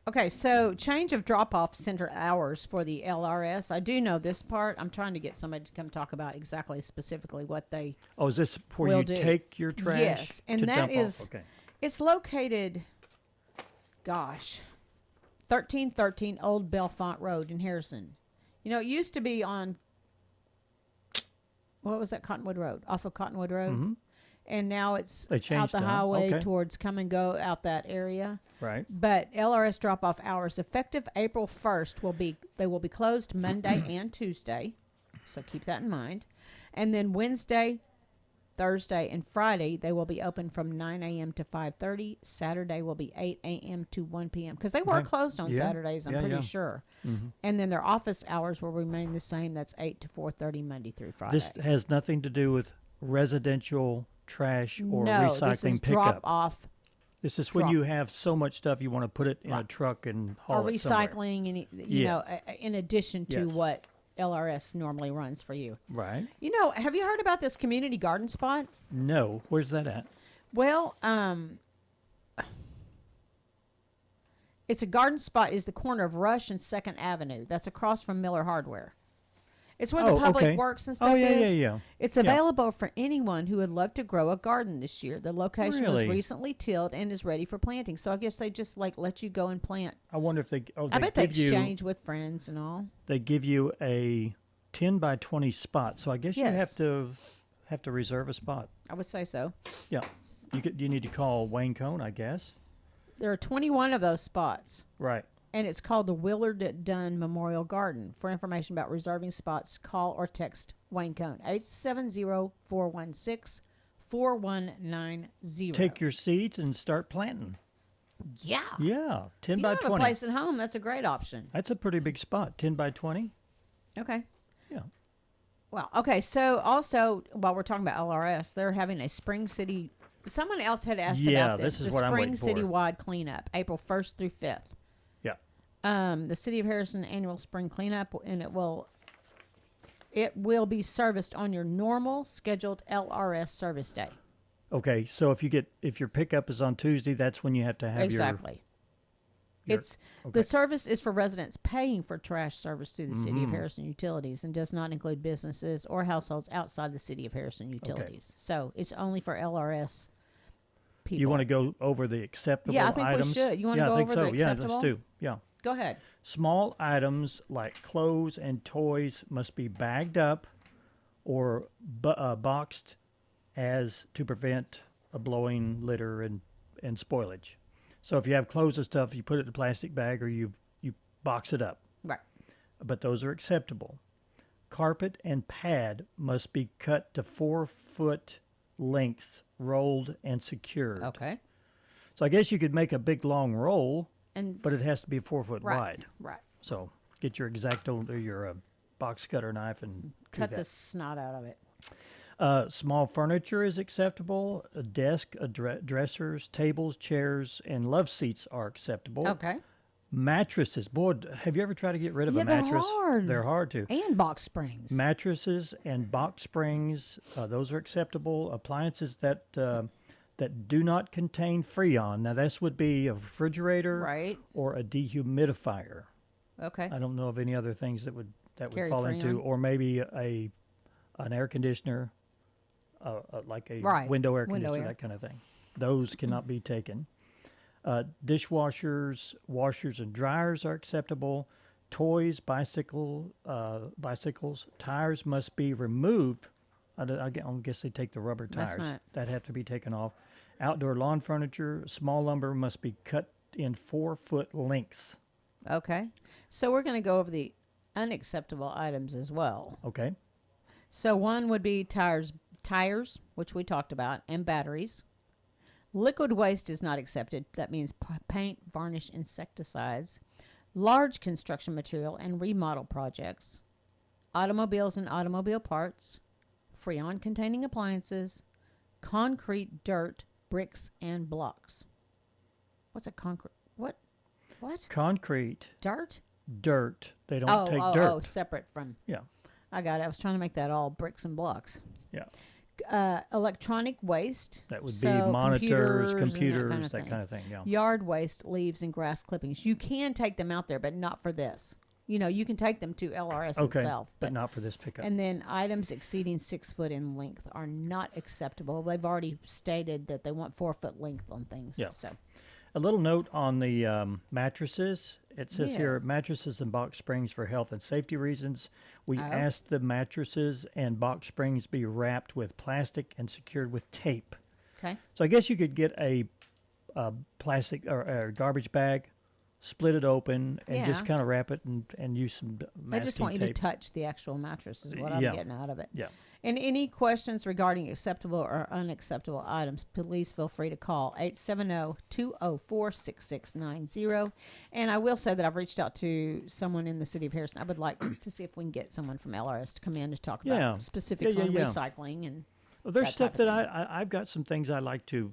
Okay, so change of drop-off center hours for the LRS. I do know this part. I'm trying to get somebody to come talk about exactly specifically what they Oh, is this where you take your trash? Yes, and to that dump is off? Okay. It's located 1313 Old Bellefonte Road in Harrison. You know, it used to be on what was that, Cottonwood Road, off of Cottonwood Road? Mm-hmm. And now it's They out changed the that. highway Okay. towards Come and Go out that area. Right. But LRS drop-off hours effective April 1st they will be closed Monday and Tuesday, so keep that in mind. And then Wednesday, Thursday, and Friday they will be open from 9 a.m. to 5:30. Saturday will be 8 a.m. to 1 p.m. because they were closed on Saturdays. I'm pretty sure. Mm-hmm. And then their office hours will remain the same. That's 8 to 4:30 Monday through Friday. This has nothing to do with residential trash or recycling this is pickup. drop off. This is when you have so much stuff you want to put it in a truck and haul or it somewhere. recycling, and you know, in addition to what LRS normally runs for you. Right. You know, have you heard about this community garden spot? No. Where's that at? Well, it's a garden spot. Is the corner of Rush and 2nd Avenue. That's across from Miller Hardware. It's where the public works and stuff is. Yeah. It's available for anyone who would love to grow a garden this year. The location was recently tilled and is ready for planting. So I guess they just let you go and plant. I wonder if they. I bet they exchange with friends and all. They give you a 10 by 20 spot, so I guess you have to reserve a spot. I would say so. Yeah, you need to call Wayne Cone, I guess. There are 21 of those spots. Right. And it's called the Willard Dunn Memorial Garden. For information about reserving spots, call or text Wayne Cone, 870-416-4190. Take your seeds and start planting. Yeah. Yeah, 10 if by you 20. have a place at home, that's a great option. That's a pretty big spot, 10 by 20. Okay. Yeah. Well, okay, so also, while we're talking about LRS, they're having a Spring City... Someone else had asked about this. This is what I'm waiting Spring for. Citywide Cleanup, April 1st through 5th. Yeah. The City of Harrison annual spring cleanup, and it will be serviced on your normal scheduled LRS service day. Okay, so if your pickup is on Tuesday, that's when you have to have exactly. The service is for residents paying for trash service through the City of Harrison Utilities and does not include businesses or households outside the City of Harrison Utilities. Okay. So it's only for LRS people. You want to go over the acceptable items? Yeah, I think we should. You want to go over the acceptable? Yeah, let's do. Yeah. Go ahead. Small items like clothes and toys must be bagged up or boxed as to prevent a blowing, litter, and spoilage. So if you have clothes and stuff, you put it in a plastic bag or you box it up. Right. But those are acceptable. Carpet and pad must be cut to 4-foot lengths, rolled and secured. Okay. So I guess you could make a big long roll, but it has to be 4 foot wide. Right. So get your X-Acto or your box cutter knife and cut the snot out of it. Small furniture is acceptable. A desk, dressers, tables, chairs, and love seats are acceptable. Okay. Mattresses. Boy, have you ever tried to get rid of a mattress? They're hard. They're hard to. And box springs. Mattresses and box springs, those are acceptable. Appliances that do not contain Freon. Now, this would be a refrigerator or a dehumidifier. Okay. I don't know of any other things that would Carry fall Freon. into, or maybe an air conditioner, like a window air conditioner, that kind of thing. Those cannot be taken. Dishwashers, washers, and dryers are acceptable. Toys, bicycles, tires must be removed. I guess they take the rubber tires. That have to be taken off. Outdoor lawn furniture, small lumber must be cut in 4-foot lengths. Okay. So we're going to go over the unacceptable items as well. Okay. So one would be tires, which we talked about, and batteries. Liquid waste is not accepted. That means paint, varnish, insecticides, large construction material, and remodel projects, automobiles and automobile parts, Freon-containing appliances, concrete, dirt, bricks, and blocks. What's a concrete? What? Concrete. Dirt? Dirt. They don't take dirt. Oh, separate from. Yeah. I got it. I was trying to make that all bricks and blocks. Yeah. Electronic waste. That would be monitors, computers, that kind of thing. Yeah. Yard waste, leaves, and grass clippings. You can take them out there, but not for this. You can take them to LRS itself. But not for this pickup. And then items exceeding 6 foot in length are not acceptable. They've already stated that they want 4 foot length on things. Yeah. So. A little note on the mattresses. It says here, mattresses and box springs for health and safety reasons. We asked the mattresses and box springs be wrapped with plastic and secured with tape. Okay. So I guess you could get a plastic or a garbage bag, split it open, and just kind of wrap it and use some masking tape. I just want you to touch the actual mattress is what I'm getting out of it. Yeah. And any questions regarding acceptable or unacceptable items, please feel free to call 870-204-6690. And I will say that I've reached out to someone in the city of Harrison. I would like to see if we can get someone from LRS to come in to talk about specifics on recycling. And there's stuff that I've got some things I like to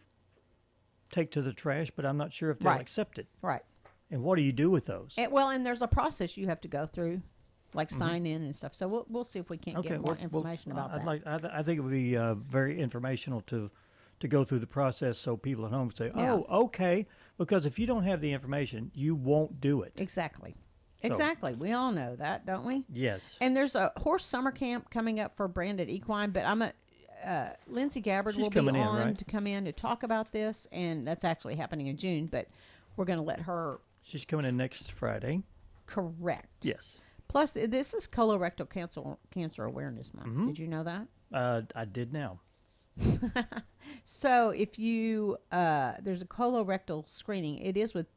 take to the trash, but I'm not sure if they'll accept it. Right. And what do you do with those? And there's a process you have to go through, like sign in and stuff. So we'll see if we can't get more information about that. I think it would be very informational to go through the process so people at home say, oh, okay. Because if you don't have the information, you won't do it. Exactly. Exactly. We all know that, don't we? Yes. And there's a horse summer camp coming up for Branded Equine, but Lindsay Gabbard will be on to come in to talk about this, and that's actually happening in June, but we're going to let her. She's coming in next Friday. Correct. Yes. Plus, this is colorectal cancer awareness month. Mm-hmm. Did you know that? I did now. So if you there's a colorectal screening, it is with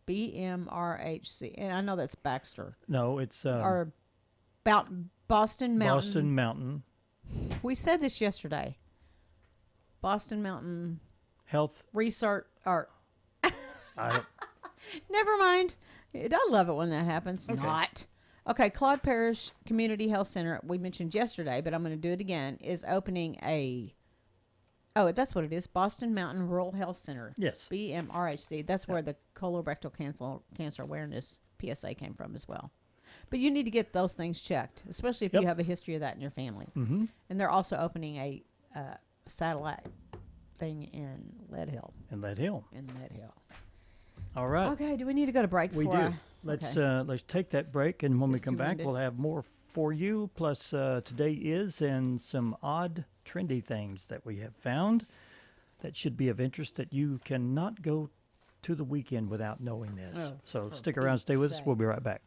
BMRHC, and I know that's Baxter. No, it's or Boston Mountain. Boston Mountain. We said this yesterday. Boston Mountain Health Research or never mind. I love it when that happens. Okay. Not. Okay, Claude Parish Community Health Center, we mentioned yesterday, but I'm going to do it again, is opening that's what it is, Boston Mountain Rural Health Center. Yes. BMRHC. That's where the colorectal cancer awareness PSA came from as well. But you need to get those things checked, especially if you have a history of that in your family. Mm-hmm. And they're also opening a satellite thing in Lead Hill. In Lead Hill. All right. Okay, do we need to go to break? We do. Let's take that break, and when we come back, we'll have more for you. Plus, today is and some odd, trendy things that we have found that should be of interest that you cannot go to the weekend without knowing this. So stick around, stay with us. We'll be right back.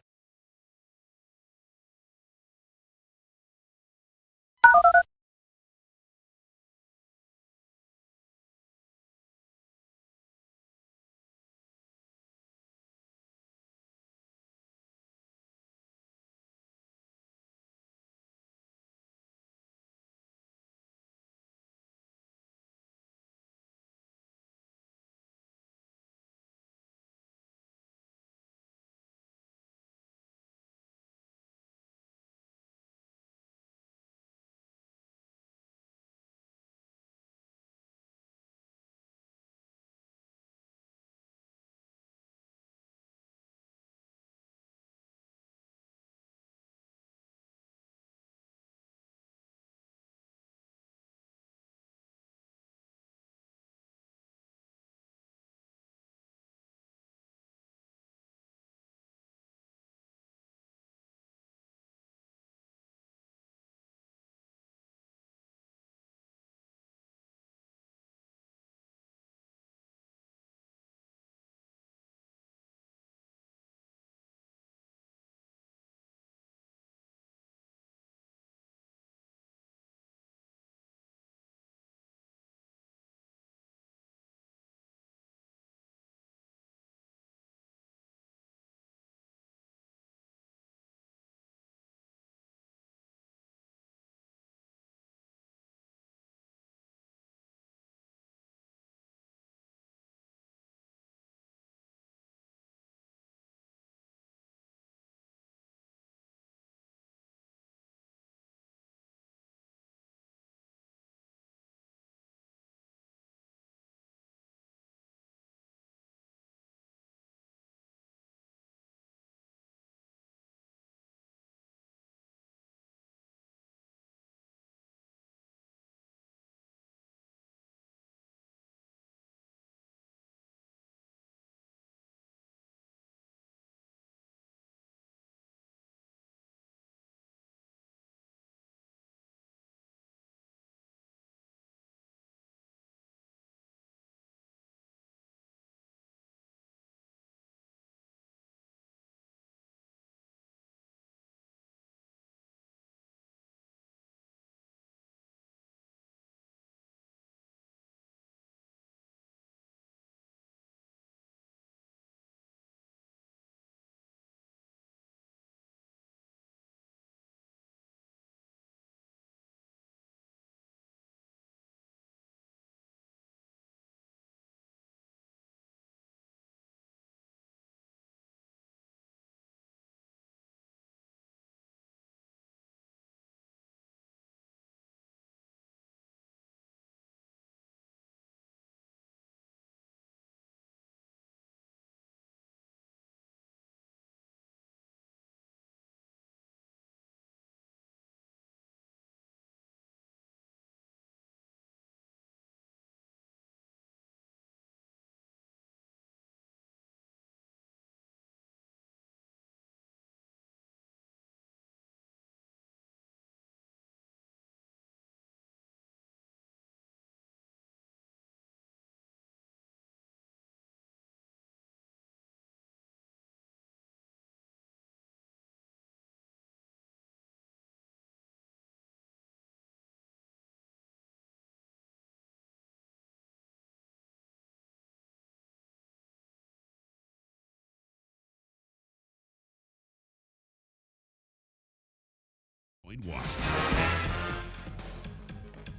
worldwide.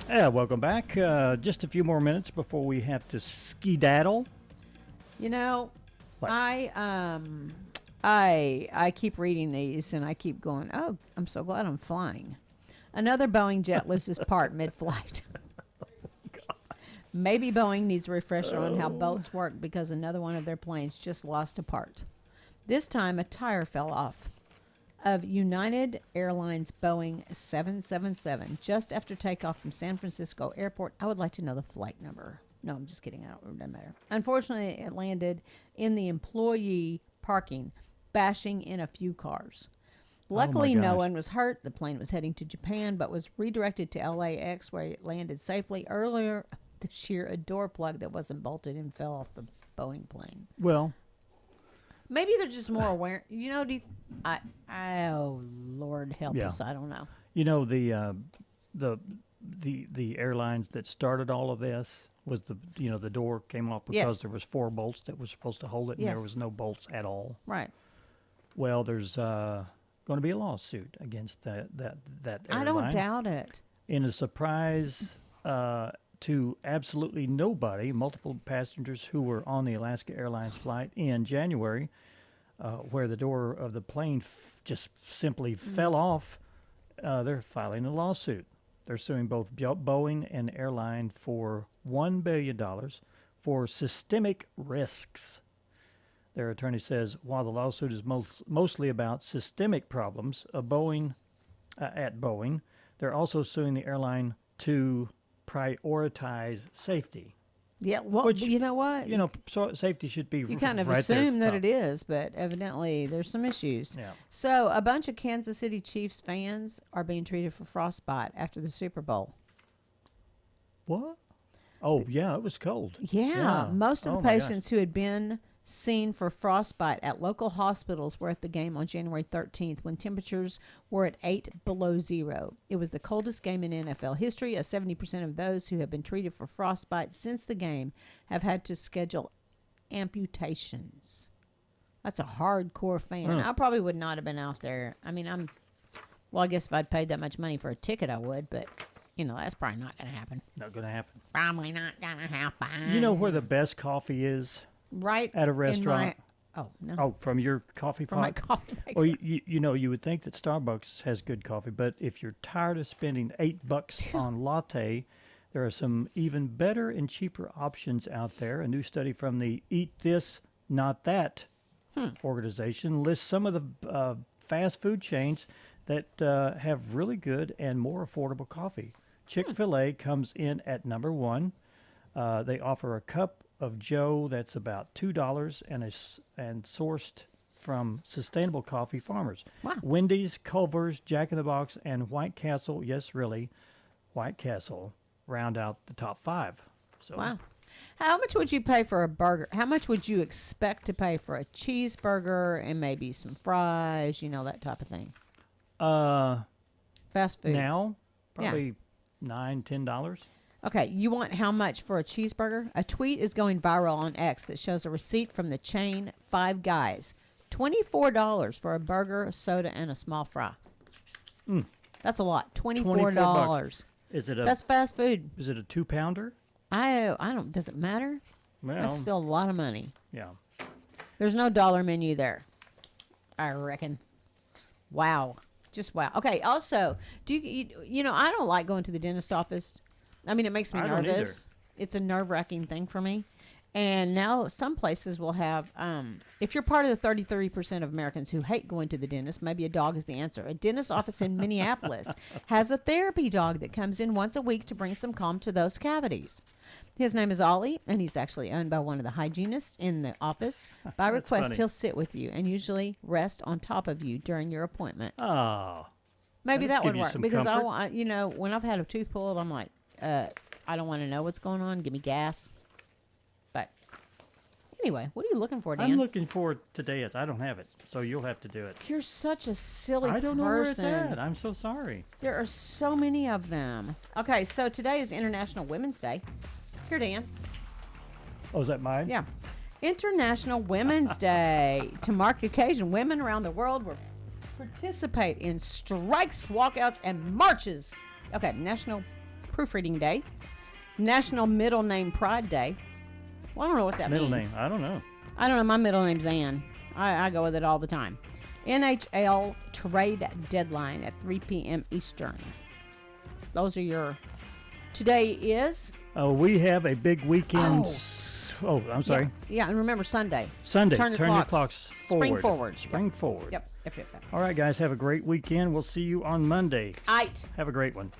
Yeah, welcome back. Just a few more minutes before we have to skedaddle. You know, What? I keep reading these and I keep going, oh, I'm so glad I'm flying. Another Boeing jet loses part mid-flight. Maybe Boeing needs a refresher on how boats work because another one of their planes just lost a part. This time, a tire fell off of United Airlines Boeing 777 just after takeoff from San Francisco Airport. I would like to know the flight number. No, I'm just kidding. It doesn't matter. Unfortunately, it landed in the employee parking, bashing in a few cars. Luckily, no one was hurt. The plane was heading to Japan, but was redirected to LAX, where it landed safely. Earlier this year, a door plug that wasn't bolted and fell off the Boeing plane. Well, maybe they're just more aware. You know, oh Lord help us. I don't know. You know, the airlines that started all of this was the door came off because there was 4 bolts that were supposed to hold it, and there was no bolts at all. Right. Well, there's going to be a lawsuit against that airline. I don't doubt it. In a surprise to absolutely nobody, multiple passengers who were on the Alaska Airlines flight in January, where the door of the plane just simply fell off, they're filing a lawsuit. They're suing both Boeing and airline for $1 billion for systemic risks. Their attorney says while the lawsuit is mostly about systemic problems at Boeing, they're also suing the airline to prioritize safety. Yeah, well, which, you know what? So safety should be. You kind of assume that it is, but evidently there's some issues. Yeah. So a bunch of Kansas City Chiefs fans are being treated for frostbite after the Super Bowl. What? Oh, yeah, it was cold. Yeah. Most of the patients who had been seen for frostbite at local hospitals were at the game on January 13th when temperatures were at 8 below zero. It was the coldest game in NFL history. 70% of those who have been treated for frostbite since the game have had to schedule amputations. That's a hardcore fan. I probably would not have been out there. I mean, I guess if I'd paid that much money for a ticket, I would, but that's probably not going to happen. Not going to happen. Probably not going to happen. You know where the best coffee is? Right at a restaurant. From your coffee pot. From my coffee maker. Well, you would think that Starbucks has good coffee, but if you're tired of spending $8 on latte, there are some even better and cheaper options out there. A new study from the Eat This, Not That organization lists some of the fast food chains that have really good and more affordable coffee. Chick-fil-A comes in at number 1. They offer a cup of Joe that's about $2 and sourced from sustainable coffee farmers. Wow. Wendy's, Culver's, Jack in the Box, and White Castle, yes, really, White Castle, round out the top 5. So, wow. How much would you pay for a burger? How much would you expect to pay for a cheeseburger and maybe some fries, that type of thing? Fast food. Now, probably $9, $10. Okay, you want how much for a cheeseburger? A tweet is going viral on X that shows a receipt from the chain Five Guys. $24 for a burger, soda, and a small fry. That's a lot. $24. That's fast food. Is it a 2-pounder? I don't. Does it matter? Well, that's still a lot of money. Yeah. There's no dollar menu there, I reckon. Wow. Just wow. Okay. Also, do you know? I don't like going to the dentist office. I mean, it makes me nervous. It's a nerve-wracking thing for me. And now some places will have, if you're part of the 33% of Americans who hate going to the dentist, maybe a dog is the answer. A dentist office in Minneapolis has a therapy dog that comes in once a week to bring some calm to those cavities. His name is Ollie, and he's actually owned by one of the hygienists in the office. By request, funny. He'll sit with you and usually rest on top of you during your appointment. Oh. Maybe that would give you work some because comfort. when I've had a tooth pulled, I'm like, I don't want to know what's going on. Give me gas. But anyway, what are you looking for, Dan? I'm looking for today. I don't have it, so you'll have to do it. You're such a silly person. I don't know where it's at. I'm so sorry. There are so many of them. Okay, so today is International Women's Day. Here, Dan. Oh, is that mine? Yeah. International Women's Day. To mark the occasion, women around the world were participate in strikes, walkouts, and marches. Okay, National Proofreading Day, National Middle Name Pride Day. Well, I don't know what that middle means. Name, I don't know. I don't know. My middle name's Ann. I go with it all the time. NHL trade deadline at 3 p.m. Eastern. Those are your... Today is... We have a big weekend. Oh, I'm sorry. Yeah, and remember Sunday. Sunday. Turn your clocks forward. Spring forward. Yep. Spring forward. Yep. All right, guys. Have a great weekend. We'll see you on Monday. Aight. Have a great one.